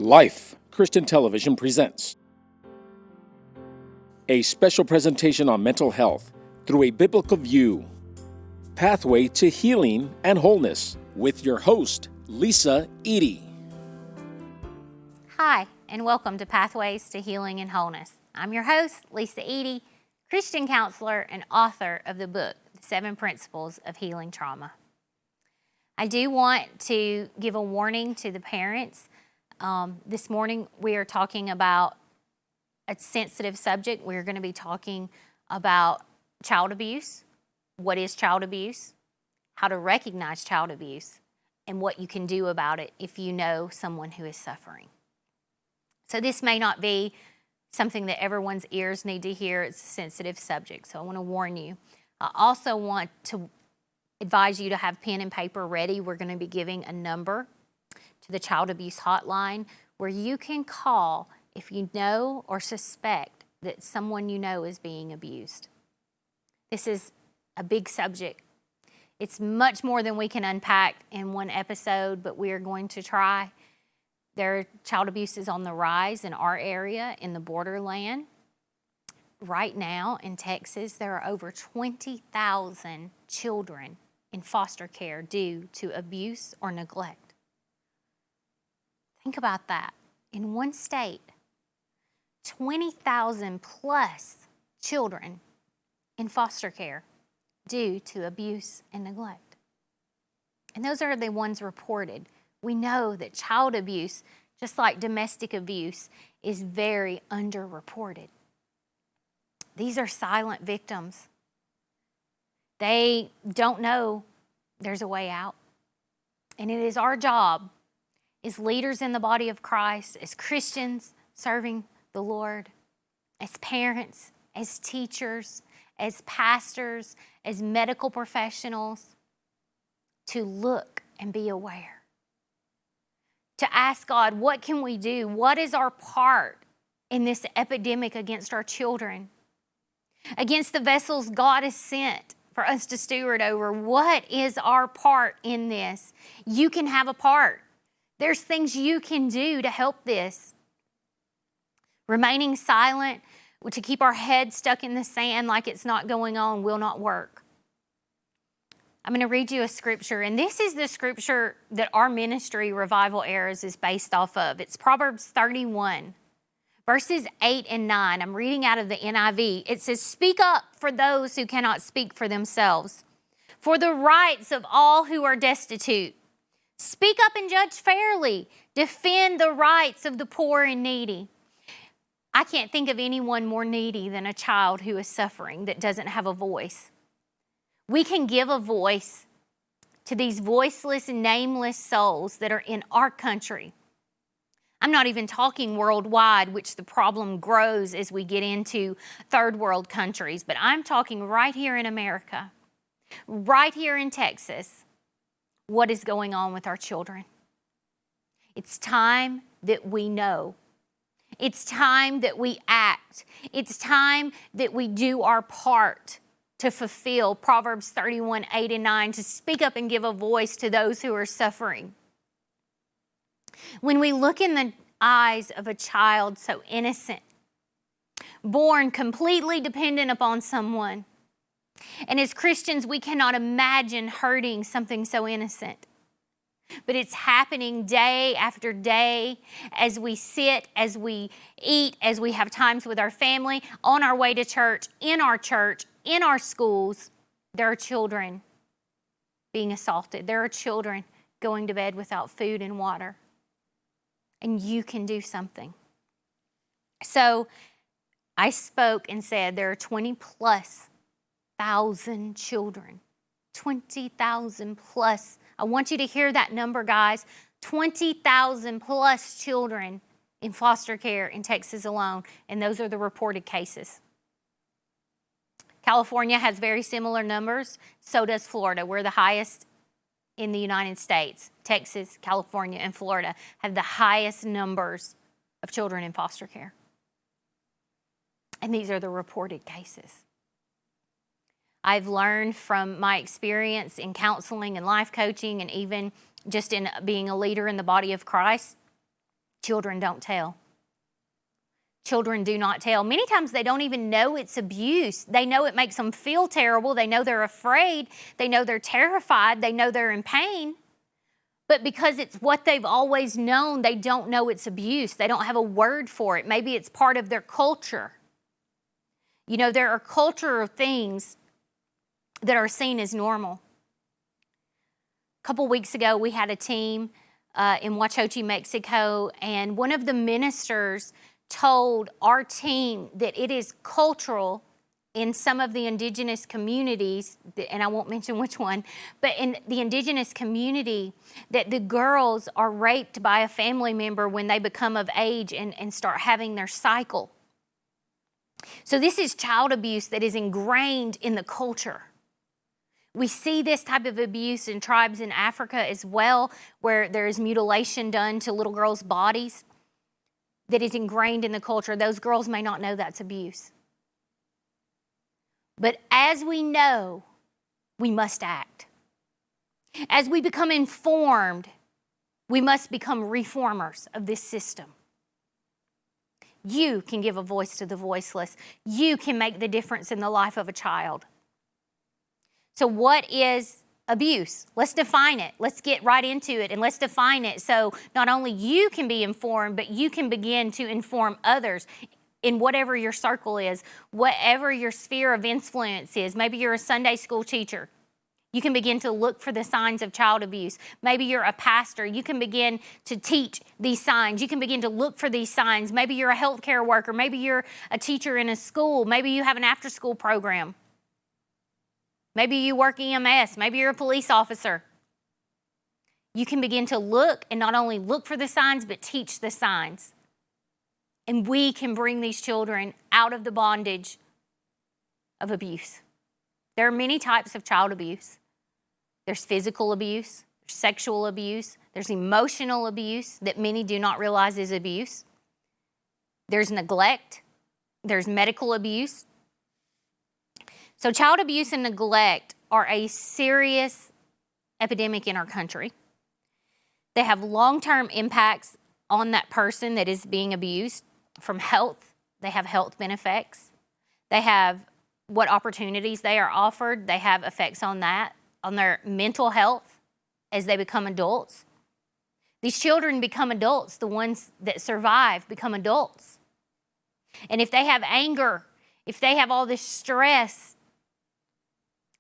Life Christian Television presents a special presentation on mental health through a biblical view. Pathway to Healing and Wholeness with your host, Lisa Eady. Hi, and welcome to Pathways to Healing and Wholeness. I'm your host, Lisa Eady, Christian counselor and author of the book, The 7 Principles of Healing Trauma. I do want to give a warning to the parents. This morning we are talking about a sensitive subject. We're going to be talking about child abuse, what is child abuse, how to recognize child abuse, and what you can do about it if you know someone who is suffering. So this may not be something that everyone's ears need to hear. It's a sensitive subject, so I want to warn you. I also want to advise you to have pen and paper ready. We're going to be giving a number to the child abuse hotline where you can call if you know or suspect that someone you know is being abused. This is a big subject. It's much more than we can unpack in one episode, but we are going to try. Child abuse is on the rise in our area, in the borderland. Right now in Texas, there are over 20,000 children in foster care due to abuse or neglect. Think about that. In one state, 20,000 plus children in foster care due to abuse and neglect. And those are the ones reported. We know that child abuse, just like domestic abuse, is very underreported. These are silent victims. They don't know there's a way out. And it is our job as leaders in the body of Christ, as Christians serving the Lord, as parents, as teachers, as pastors, as medical professionals, to look and be aware. To ask God, what can we do? What is our part in this epidemic against our children? Against the vessels God has sent for us to steward over. What is our part in this? You can have a part. There's things you can do to help this. Remaining silent, to keep our head stuck in the sand like it's not going on, will not work. I'm going to read you a scripture, and this is the scripture that our ministry, Revival Eras, is based off of. It's Proverbs 31, verses 8 and 9. I'm reading out of the NIV. It says, "Speak up for those who cannot speak for themselves, for the rights of all who are destitute. Speak up and judge fairly. Defend the rights of the poor and needy." I can't think of anyone more needy than a child who is suffering that doesn't have a voice. We can give a voice to these voiceless and nameless souls that are in our country. I'm not even talking worldwide, which the problem grows as we get into third world countries, but I'm talking right here in America, right here in Texas. What is going on with our children? It's time that we know. It's time that we act. It's time that we do our part to fulfill Proverbs 31, 8 and 9, to speak up and give a voice to those who are suffering. When we look in the eyes of a child so innocent, born completely dependent upon someone, and as Christians, we cannot imagine hurting something so innocent. But it's happening day after day as we sit, as we eat, as we have times with our family, on our way to church, in our schools. There are children being assaulted. There are children going to bed without food and water. And you can do something. So I spoke and said there are 20 plus thousand children, 20,000 plus. I want you to hear that number, guys. 20,000 plus children in foster care in Texas alone, and those are the reported cases. California has very similar numbers. So does Florida. We're the highest in the United States. Texas, California, and Florida have the highest numbers of children in foster care. And these are the reported cases. I've learned from my experience in counseling and life coaching, and even just in being a leader in the body of Christ, Children don't tell. Children do not tell. Many times they don't even know it's abuse. They know it makes them feel terrible. They know they're afraid. They know they're terrified. They know they're in pain. But because it's what they've always known, they don't know it's abuse. They don't have a word for it. Maybe it's part of their culture. You know, there are cultural things that are seen as normal. A couple weeks ago, we had a team in Huachochi, Mexico, and one of the ministers told our team that it is cultural in some of the indigenous communities, and I won't mention which one, but in the indigenous community, that the girls are raped by a family member when they become of age and start having their cycle. So this is child abuse that is ingrained in the culture. We see this type of abuse in tribes in Africa as well, where there is mutilation done to little girls' bodies that is ingrained in the culture. Those girls may not know that's abuse. But as we know, we must act. As we become informed, we must become reformers of this system. You can give a voice to the voiceless. You can make the difference in the life of a child. So what is abuse? Let's define it. Let's get right into it and let's define it so not only you can be informed, but you can begin to inform others in whatever your circle is, whatever your sphere of influence is. Maybe you're a Sunday school teacher. You can begin to look for the signs of child abuse. Maybe you're a pastor. You can begin to teach these signs. You can begin to look for these signs. Maybe you're a healthcare worker. Maybe you're a teacher in a school. Maybe you have an after-school program. Maybe you work EMS. Maybe you're a police officer. You can begin to look and not only look for the signs, but teach the signs. And we can bring these children out of the bondage of abuse. There are many types of child abuse. There's physical abuse, there's sexual abuse, there's emotional abuse that many do not realize is abuse. There's neglect, there's medical abuse. So child abuse and neglect are a serious epidemic in our country. They have long-term impacts on that person that is being abused. From health, they have health benefits. They have what opportunities they are offered. They have effects on that, on their mental health as they become adults. These children become adults. The ones that survive become adults. And if they have anger, if they have all this stress,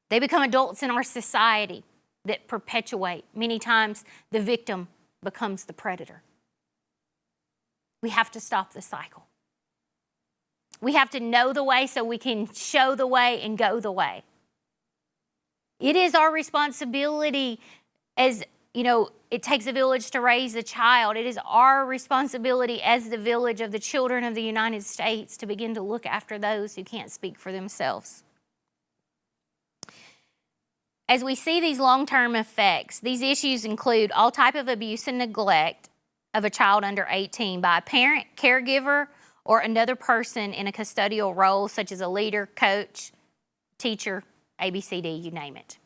they become adults in our society that perpetuate. Many times the victim becomes the predator. We have to stop the cycle. We have to know the way so we can show the way and go the way. It is our responsibility, as you know, it takes a village to raise a child. It is our responsibility as the village of the children of the United States to begin to look after those who can't speak for themselves. As we see these long-term effects, these issues include all type of abuse and neglect of a child under 18 by a parent, caregiver, or another person in a custodial role, such as a leader, coach, teacher, ABCD, you name it.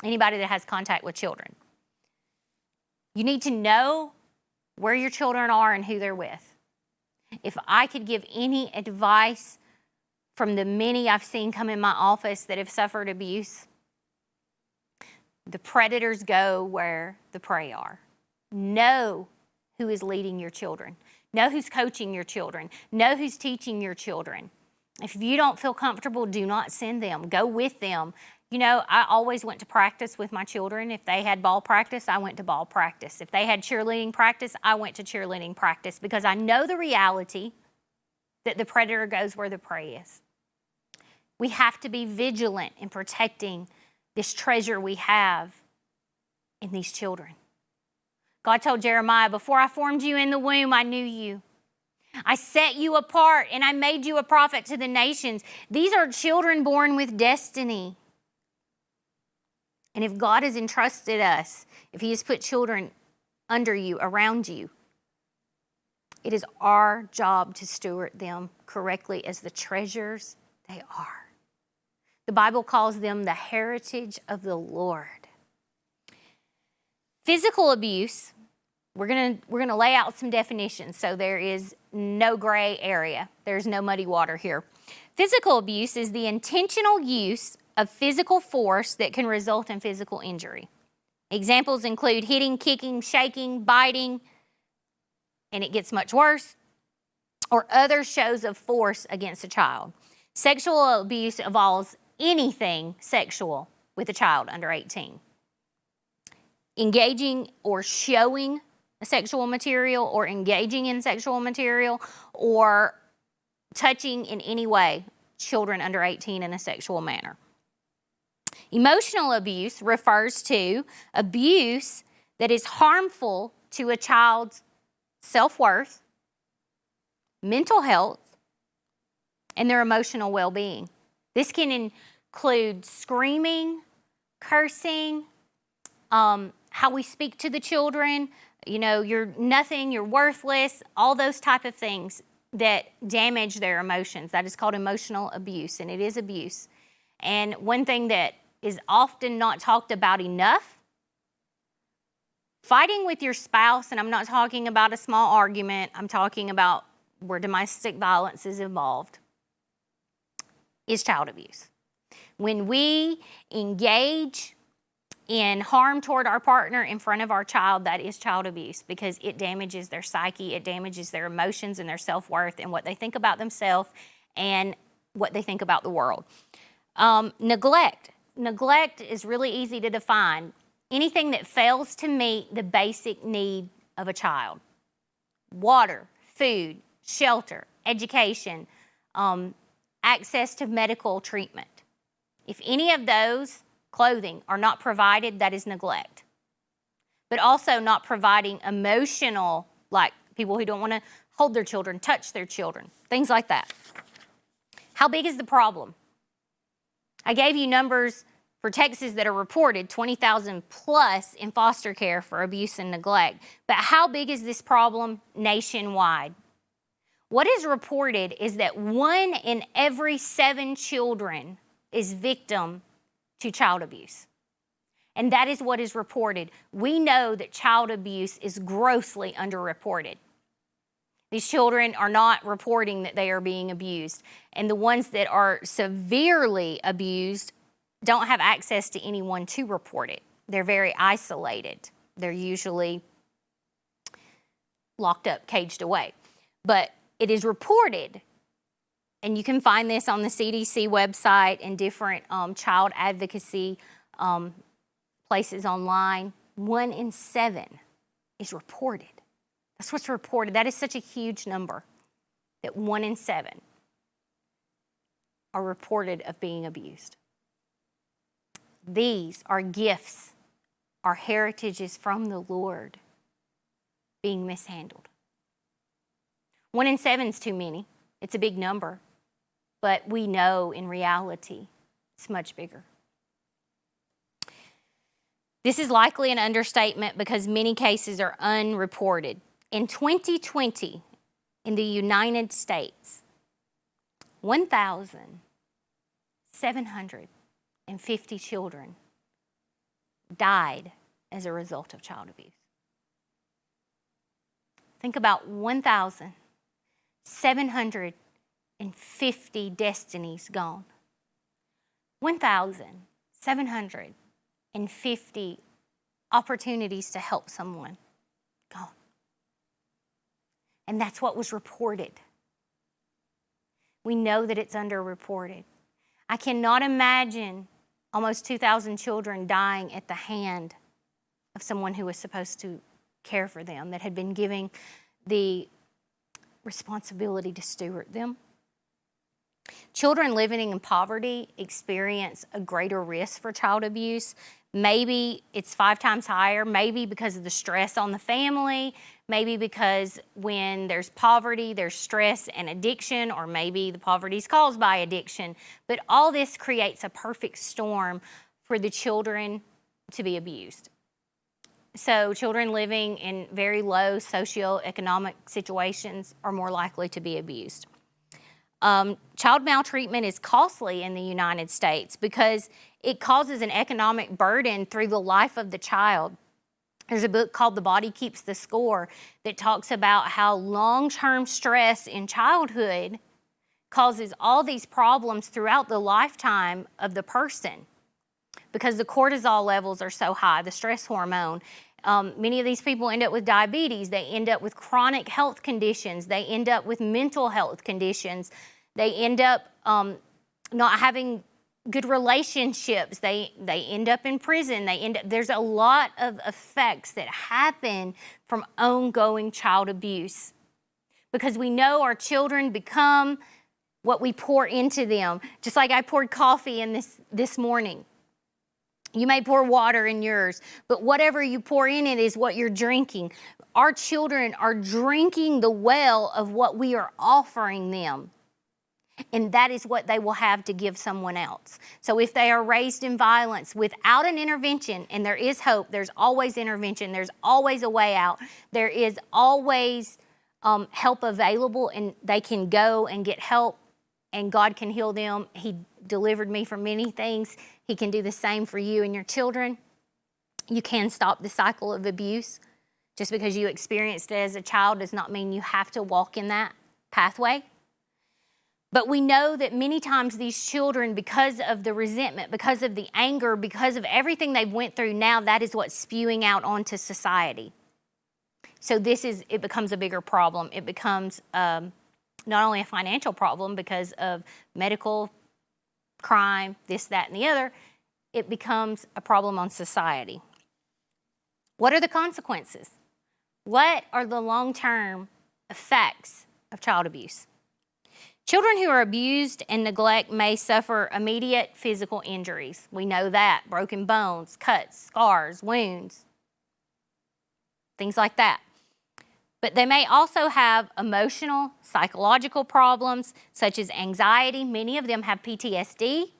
Anybody that has contact with children. You need to know where your children are and who they're with. If I could give any advice from the many I've seen come in my office that have suffered abuse, the predators go where the prey are. Know who is leading your children. Know who's coaching your children. Know who's teaching your children. If you don't feel comfortable, do not send them. Go with them. You know, I always went to practice with my children. If they had ball practice, I went to ball practice. If they had cheerleading practice, I went to cheerleading practice because I know the reality that the predator goes where the prey is. We have to be vigilant in protecting this treasure we have in these children. God told Jeremiah, before I formed you in the womb, I knew you. I set you apart and I made you a prophet to the nations. These are children born with destiny. And if God has entrusted us, if He has put children under you, around you, it is our job to steward them correctly as the treasures they are. The Bible calls them the heritage of the Lord. Physical abuse We're gonna lay out some definitions so there is no gray area. There's no muddy water here. Physical abuse is the intentional use of physical force that can result in physical injury. Examples include hitting, kicking, shaking, biting, and it gets much worse, or other shows of force against a child. Sexual abuse involves anything sexual with a child under 18. Engaging or showing sexual material or engaging in sexual material or touching in any way children under 18 in a sexual manner. Emotional abuse refers to abuse that is harmful to a child's self-worth, mental health, and their emotional well-being. This can include screaming, cursing, how we speak to the children, you're nothing, you're worthless, all those type of things that damage their emotions. That is called emotional abuse, and it is abuse. And one thing that is often not talked about enough, fighting with your spouse, and I'm not talking about a small argument, I'm talking about where domestic violence is involved, is child abuse. When we engage in harm toward our partner in front of our child, that is child abuse because it damages their psyche, it damages their emotions and their self-worth and what they think about themselves and what they think about the world. Neglect. Neglect is really easy to define. Anything that fails to meet the basic need of a child. Water, food, shelter, education, access to medical treatment. If any of those clothing are not provided, that is neglect. But also not providing emotional, like people who don't want to hold their children, touch their children, things like that. How big is the problem? I gave you numbers for Texas that are reported, 20,000 plus in foster care for abuse and neglect. But how big is this problem nationwide? What is reported is that 1 in every 7 children is victim to child abuse. And that is what is reported. We know that child abuse is grossly underreported. These children are not reporting that they are being abused. And the ones that are severely abused don't have access to anyone to report it. They're very isolated. They're usually locked up, caged away. But it is reported, and you can find this on the CDC website and different child advocacy places online. 1 in 7 is reported. That's what's reported. That is such a huge number, that 1 in 7 are reported of being abused. These are gifts, our heritages from the Lord being mishandled. 1 in 7 is too many. It's a big number. But we know in reality it's much bigger. This is likely an understatement because many cases are unreported. In 2020, in the United States, 1,750 children died as a result of child abuse. Think about 1,750 destinies gone. 1,750 opportunities to help someone gone. And that's what was reported. We know that it's underreported. I cannot imagine almost 2,000 children dying at the hand of someone who was supposed to care for them, that had been given the responsibility to steward them. Children living in poverty experience a greater risk for child abuse. Maybe it's 5 times higher, maybe because of the stress on the family, maybe because when there's poverty, there's stress and addiction, or maybe the poverty is caused by addiction. But all this creates a perfect storm for the children to be abused. So children living in very low socioeconomic situations are more likely to be abused. Child maltreatment is costly in the United States because it causes an economic burden through the life of the child. There's a book called The Body Keeps the Score that talks about how long-term stress in childhood causes all these problems throughout the lifetime of the person because the cortisol levels are so high, the stress hormone. Many of these people end up with diabetes. They end up with chronic health conditions. They end up with mental health conditions. They end up not having good relationships. They end up in prison. There's a lot of effects that happen from ongoing child abuse because we know our children become what we pour into them. Just like I poured coffee in this morning. You may pour water in yours, but whatever you pour in it is what you're drinking. Our children are drinking the well of what we are offering them. And that is what they will have to give someone else. So if they are raised in violence without an intervention, and there is hope, there's always intervention, there's always a way out, there is always help available, and they can go and get help, and God can heal them. He delivered me from many things. He can do the same for you and your children. You can stop the cycle of abuse. Just because you experienced it as a child does not mean you have to walk in that pathway. But we know that many times these children, because of the resentment, because of the anger, because of everything they've went through, now that is what's spewing out onto society. So it becomes a bigger problem. It becomes not only a financial problem because of medical crime, this, that, and the other, it becomes a problem on society. What are the consequences? What are the long-term effects of child abuse? Children who are abused and neglect may suffer immediate physical injuries. We know that. Broken bones, cuts, scars, wounds, things like that. But they may also have emotional, psychological problems such as anxiety. Many of them have PTSD.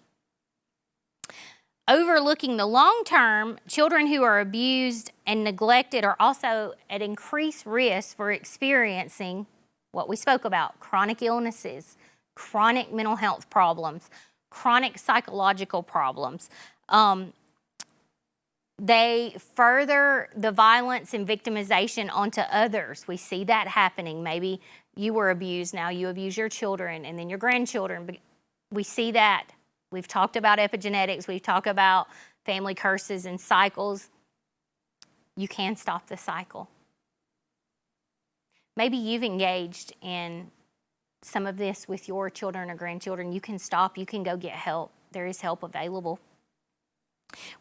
Overlooking the long term, children who are abused and neglected are also at increased risk for experiencing what we spoke about: chronic illnesses, chronic mental health problems, chronic psychological problems. They further the violence and victimization onto others. We see that happening. Maybe you were abused, now you abuse your children and then your grandchildren. We see that. We've talked about epigenetics. We've talked about family curses and cycles. You can stop the cycle. Maybe you've engaged in some of this with your children or grandchildren. You can stop. You can go get help. There is help available.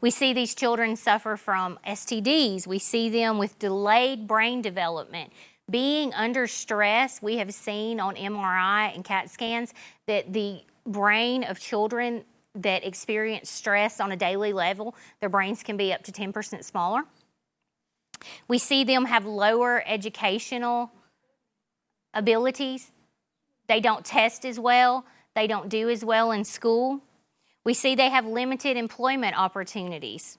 We see these children suffer from STDs. We see them with delayed brain development. Being under stress, we have seen on MRI and CAT scans that the brain of children that experience stress on a daily level, their brains can be up to 10% smaller. We see them have lower educational abilities. They don't test as well. They don't do as well in school. We see they have limited employment opportunities.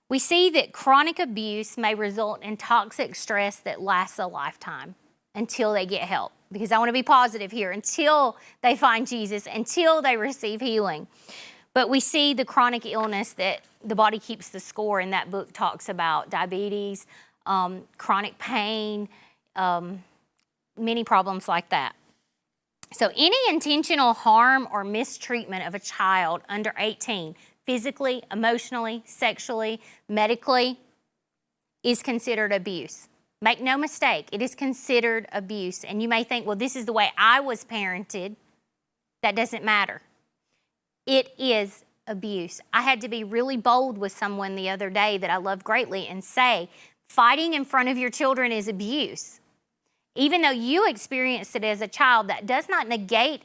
We see that chronic abuse may result in toxic stress that lasts a lifetime until they get help. Because I want to be positive here, until they find Jesus, until they receive healing. But we see the chronic illness that The Body Keeps the Score in that book talks about: diabetes, chronic pain, many problems like that. So any intentional harm or mistreatment of a child under 18, physically, emotionally, sexually, medically, is considered abuse. Make no mistake, it is considered abuse. And you may think, well, this is the way I was parented. That doesn't matter. It is abuse. I had to be really bold with someone the other day that I love greatly and say, fighting in front of your children is abuse. Even though you experienced it as a child, that does not negate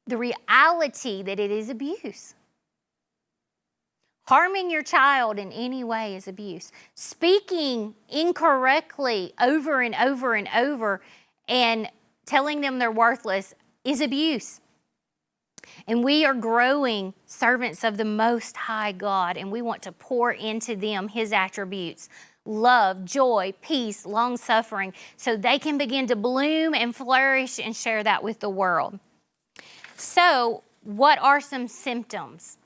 the reality that it is abuse. Harming your child in any way is abuse. Speaking incorrectly over and over and over and telling them they're worthless is abuse. And we are growing servants of the Most High God, and we want to pour into them His attributes: love, joy, peace, long-suffering, so they can begin to bloom and flourish and share that with the world. So, what are some symptoms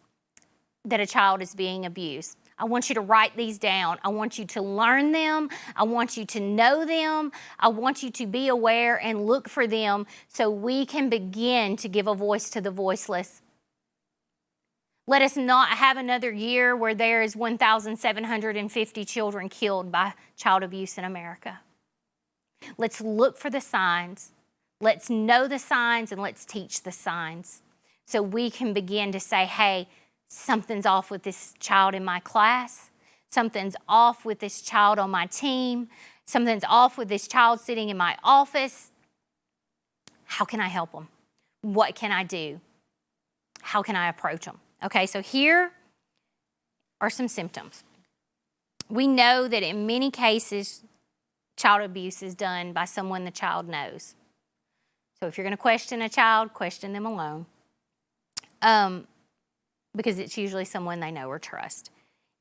that a child is being abused? I want you to write these down. I want you to learn them. I want you to know them. I want you to be aware and look for them so we can begin to give a voice to the voiceless. Let us not have another year where there is 1,750 children killed by child abuse in America. Let's look for the signs. Let's know the signs and let's teach the signs so we can begin to say, hey, something's off with this child in my class. Something's off with this child on my team. Something's off with this child sitting in my office. How can I help them? What can I do? How can I approach them? Okay, so here are some symptoms. We know that in many cases, child abuse is done by someone the child knows. So if you're going to question a child, question them alone. Because it's usually someone they know or trust.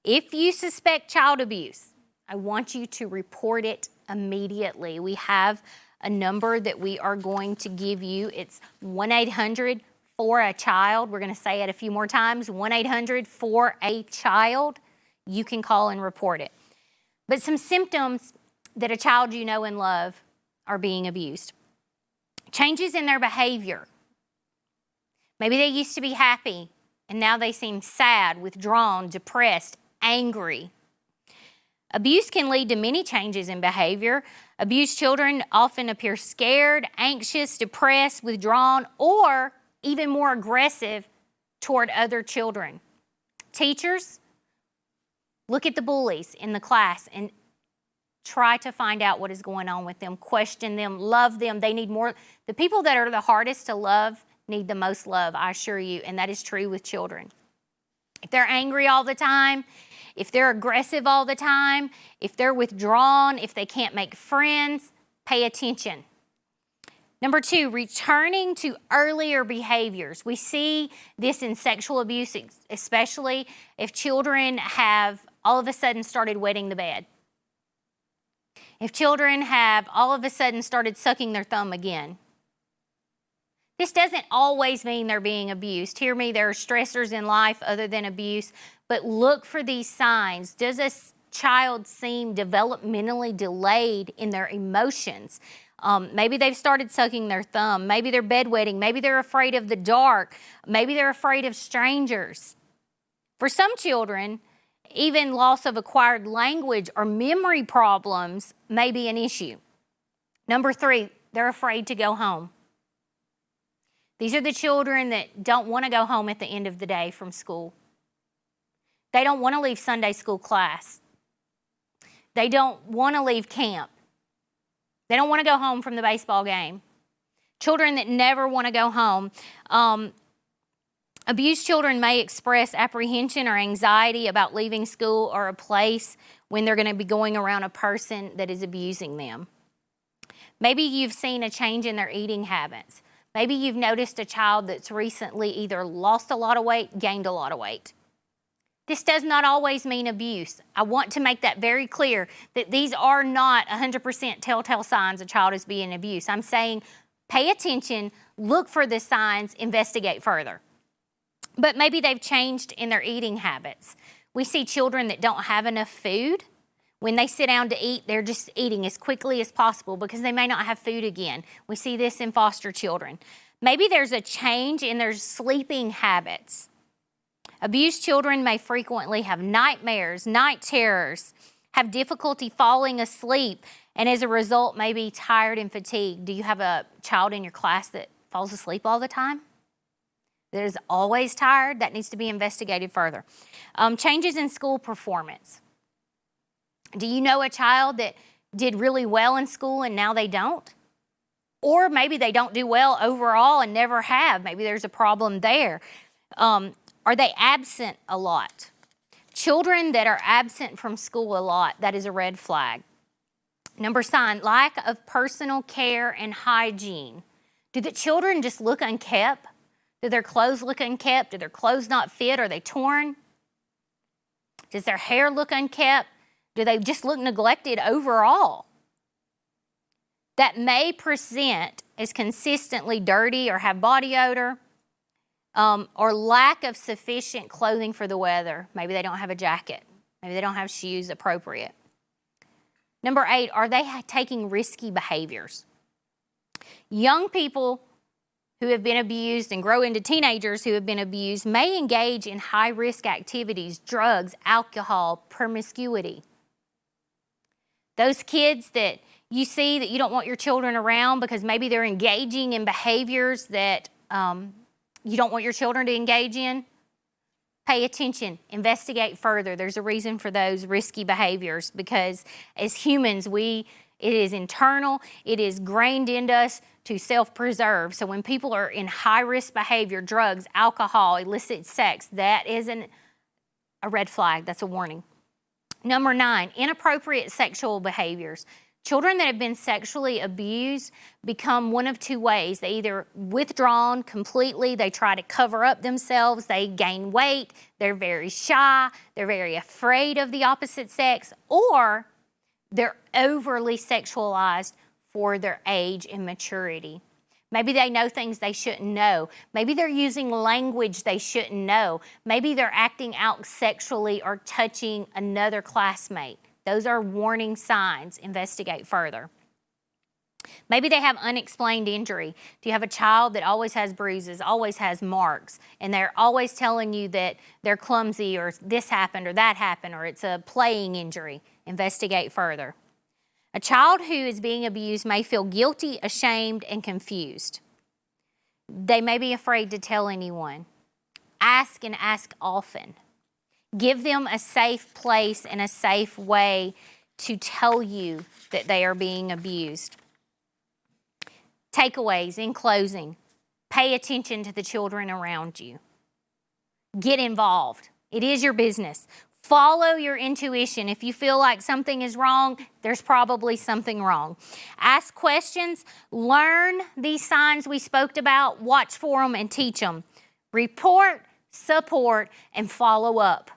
If you suspect child abuse, I want you to report it immediately. We have a number that we are going to give you. It's 1-800 for a child. We're going to say it a few more times. 1-800 for a child. You can call and report it. But some symptoms that a child you know and love are being abused. Changes in their behavior. Maybe they used to be happy and now they seem sad, withdrawn, depressed, angry. Abuse can lead to many changes in behavior. Abused children often appear scared, anxious, depressed, withdrawn, or even more aggressive toward other children. Teachers, look at the bullies in the class and try to find out what is going on with them, question them, love them. They need more. The people that are the hardest to love need the most love, I assure you, and that is true with children. If they're angry all the time, if they're aggressive all the time, if they're withdrawn, if they can't make friends, pay attention. Number 2, returning to earlier behaviors. We see this in sexual abuse, especially if children have all of a sudden started wetting the bed. If children have all of a sudden started sucking their thumb again. This doesn't always mean they're being abused. Hear me, there are stressors in life other than abuse, but look for these signs. Does a child seem developmentally delayed in their emotions? Maybe they've started sucking their thumb. Maybe they're bedwetting. Maybe they're afraid of the dark. Maybe they're afraid of strangers. For some children, even loss of acquired language or memory problems may be an issue. Number 3, they're afraid to go home. These are the children that don't want to go home at the end of the day from school. They don't want to leave Sunday school class. They don't want to leave camp. They don't want to go home from the baseball game. Children that never want to go home. Abused children may express apprehension or anxiety about leaving school or a place when they're going to be going around a person that is abusing them. Maybe you've seen a change in their eating habits. Maybe you've noticed a child that's recently either lost a lot of weight, gained a lot of weight. This does not always mean abuse. I want to make that very clear that these are not 100% telltale signs a child is being abused. I'm saying pay attention, look for the signs, investigate further. But maybe they've changed in their eating habits. We see children that don't have enough food. When they sit down to eat, they're just eating as quickly as possible because they may not have food again. We see this in foster children. Maybe there's a change in their sleeping habits. Abused children may frequently have nightmares, night terrors, have difficulty falling asleep, and as a result may be tired and fatigued. Do you have a child in your class that falls asleep all the time? That is always tired? That needs to be investigated further. Changes in school performance. Do you know a child that did really well in school and now they don't? Or maybe they don't do well overall and never have. Maybe there's a problem there. Are they absent a lot? Children that are absent from school a lot, that is a red flag. Number sign, lack of personal care and hygiene. Do the children just look unkept? Do their clothes look unkept? Do their clothes not fit? Are they torn? Does their hair look unkept? Do they just look neglected overall? That may present as consistently dirty or have body odor, or lack of sufficient clothing for the weather. Maybe they don't have a jacket. Maybe they don't have shoes appropriate. Number 8, are they taking risky behaviors? Young people who have been abused and grow into teenagers who have been abused may engage in high-risk activities, drugs, alcohol, promiscuity. Those kids that you see that you don't want your children around because maybe they're engaging in behaviors that you don't want your children to engage in, pay attention, investigate further. There's a reason for those risky behaviors because as humans, it is internal, it is grained into us to self-preserve. So when people are in high-risk behavior, drugs, alcohol, illicit sex, that isn't a red flag, that's a warning. Number 9, inappropriate sexual behaviors. Children that have been sexually abused become one of 2 ways. They either withdrawn completely, they try to cover up themselves, they gain weight, they're very shy, they're very afraid of the opposite sex, or they're overly sexualized for their age and maturity. Maybe they know things they shouldn't know. Maybe they're using language they shouldn't know. Maybe they're acting out sexually or touching another classmate. Those are warning signs. Investigate further. Maybe they have unexplained injury. Do you have a child that always has bruises, always has marks, and they're always telling you that they're clumsy or this happened or that happened or it's a playing injury? Investigate further. A child who is being abused may feel guilty, ashamed, and confused. They may be afraid to tell anyone. Ask and ask often. Give them a safe place and a safe way to tell you that they are being abused. Takeaways in closing. Pay attention to the children around you. Get involved. It is your business. Follow your intuition. If you feel like something is wrong, there's probably something wrong. Ask questions. Learn these signs we spoke about. Watch for them and teach them. Report, support, and follow up.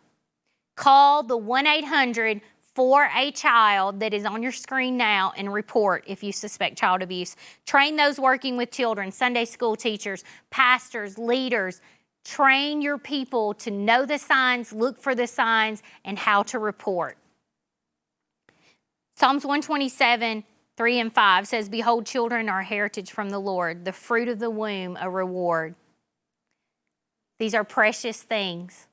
Call the 1-800 for a child that is on your screen now and report if you suspect child abuse. Train those working with children, Sunday school teachers, pastors, leaders. Train your people to know the signs, look for the signs, and how to report. Psalms 127, 3 and 5 says, "Behold, children are a heritage from the Lord, the fruit of the womb a reward." These are precious things.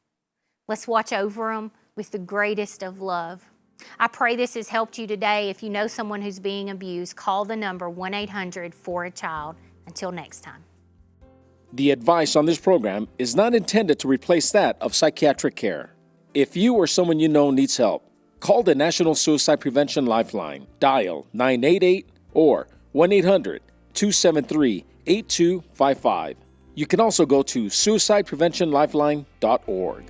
Let's watch over them with the greatest of love. I pray this has helped you today. If you know someone who's being abused, call the number 1-800 for a child. Until next time. The advice on this program is not intended to replace that of psychiatric care. If you or someone you know needs help, call the National Suicide Prevention Lifeline. Dial 988 or 1-800-273-8255. You can also go to suicidepreventionlifeline.org.